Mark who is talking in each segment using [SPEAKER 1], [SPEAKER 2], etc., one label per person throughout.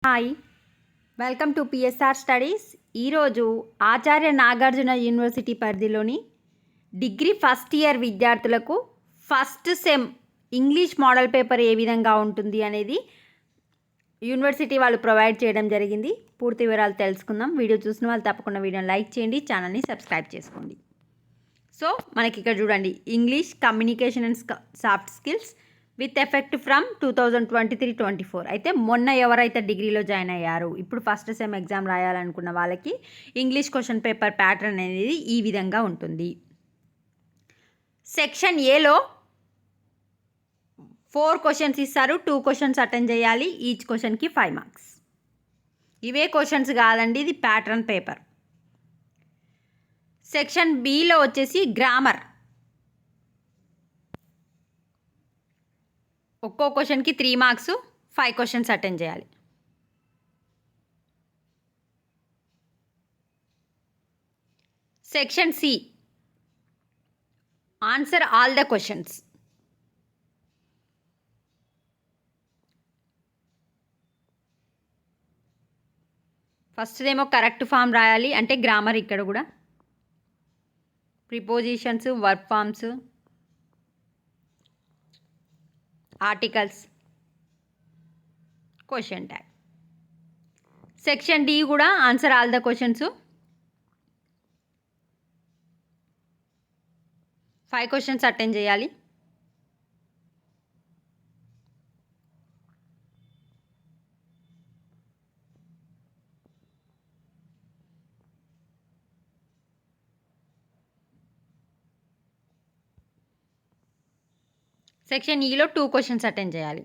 [SPEAKER 1] Hi, welcome to PSR studies. ఈరోజు Acharya Nagarjuna university పరిధిలోని degree first year విద్యార్థులకు first sem English model paper ఏ విధంగా ఉంటుంది అనేది యూనివర్సిటీ వాళ్ళు ప్రొవైడ్ చేయడం జరిగింది. పూర్తి వివరాలు తెలుసుకుందాం. వీడియో చూసిన వాళ్ళు తప్పకుండా వీడియోని లైక్ చేయండి, ఛానల్ని సబ్స్క్రైబ్ చేసుకోండి. సో మనకి ఇక్కడ చూడండి, English communication and soft skills with effect from 2023-24. అయితే మొన్న ఎవరైతే డిగ్రీలో జాయిన్ అయ్యారు, ఇప్పుడు ఫస్ట్ సెమ్ ఎగ్జామ్ రాయాలనుకున్న వాళ్ళకి ఇంగ్లీష్ క్వశ్చన్ పేపర్ ప్యాటర్న్ అనేది ఈ విధంగా ఉంటుంది. సెక్షన్ ఏలో 4 క్వశ్చన్స్ ఇస్తారు. 2 క్వశ్చన్స్ అటెండ్ చేయాలి. ఈచ్ క్వశ్చన్కి 5 మార్క్స్. ఇవే క్వశ్చన్స్ కాదండి, ఇది ప్యాటర్న్ పేపర్. సెక్షన్ బిలో వచ్చేసి గ్రామర్. ఒక్కో క్వశ్చన్కి 3 మార్క్స్, 5 క్వశ్చన్స్ అటెండ్ చేయాలి. Section C, answer all the questions. ఫస్ట్దేమో కరెక్ట్ ఫామ్ రాయాలి, అంటే గ్రామర్. ఇక్కడ కూడా prepositions, verb forms, articles, question tag. Section D కూడా answer all the questions. 5 questions attend చేయాలి. సెక్షన్ ఈలో 2 క్వశ్చన్స్ అటెండ్ చేయాలి.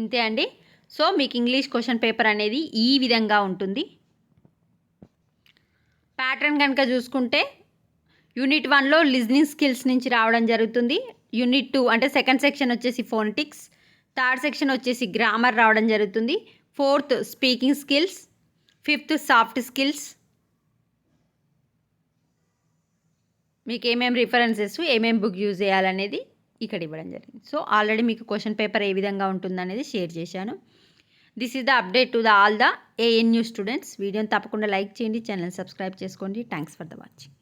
[SPEAKER 1] ఇంతే అండి. సో మీకు ఇంగ్లీష్ క్వశ్చన్ పేపర్ అనేది ఈ విధంగా ఉంటుంది. ప్యాటర్న్ కనుక చూసుకుంటే యూనిట్ 1లో లిజనింగ్ స్కిల్స్ నుంచి రావడం జరుగుతుంది. యూనిట్ 2 అంటే సెకండ్ సెక్షన్ వచ్చేసి ఫోనెటిక్స్, థర్డ్ సెక్షన్ వచ్చేసి గ్రామర్ రావడం జరుగుతుంది. 4th speaking skills, 5th soft skills. మీకు ఏమేమి రిఫరెన్సెస్, ఏమేమి బుక్ యూజ్ చేయాలనేది ఇక్కడ ఇవ్వడం జరిగింది. సో ఆల్రెడీ మీకు క్వశ్చన్ పేపర్ ఏ విధంగా ఉంటుందనేది షేర్ చేశాను. This is the update to the all the ANU students. వీడియోని తప్పకుండా లైక్ చేయండి, ఛానల్ సబ్స్క్రైబ్ చేసుకోండి. Thanks for the watching.